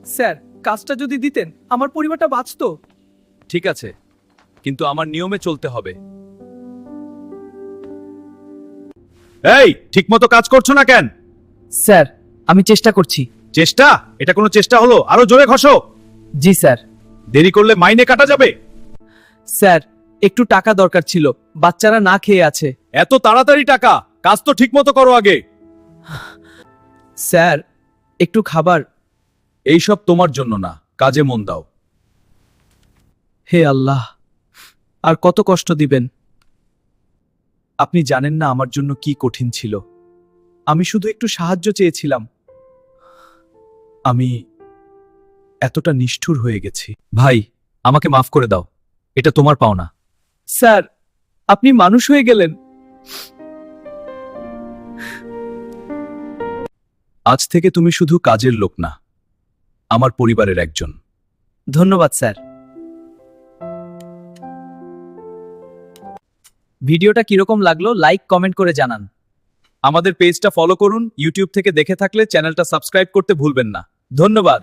Sir, কাজটা যদি দিতেন আমার পরিবারটা বাঁচতো। ঠিক আছে, কিন্তু আমার নিয়মে চলতে হবে। এই, ঠিকমতো কাজ করছো না কেন? স্যার, আমি চেষ্টা করছি। চেষ্টা? এটা কোনো চেষ্টা হলো? আরো জোরে ঘষো। জি স্যার। দেরি করলে মাইনে কাটা যাবে। স্যার, একটু টাকা দরকার ছিল, বাচ্চারা না খেয়ে আছে। এত তাড়াতাড়ি টাকা? কাজ তো ঠিকমতো করো আগে। স্যার, একটু খাবার। এইসব তোমার জন্য না, কাজে মন দাও। হে আল্লাহ, আর কত কষ্ট দিবেন? আপনি জানেন না আমার জন্য কি কঠিন ছিল। আমি শুধু একটু সাহায্য চেয়েছিলাম। আমি এতটা নিষ্ঠুর হয়ে গেছি। ভাই, আমাকে মাফ করে দাও। এটা তোমার পাওনা। স্যার, আপনি মানুষ হয়ে গেলেন। আজ থেকে তুমি শুধু কাজের লোক না, আমার পরিবারের একজন। ধন্যবাদ স্যার। ভিডিওটা কিরকম লাগলো লাইক কমেন্ট করে জানান। আমাদের পেজটা ফলো করুন। ইউটিউব থেকে দেখে থাকলে চ্যানেলটা সাবস্ক্রাইব করতে ভুলবেন না। ধন্যবাদ।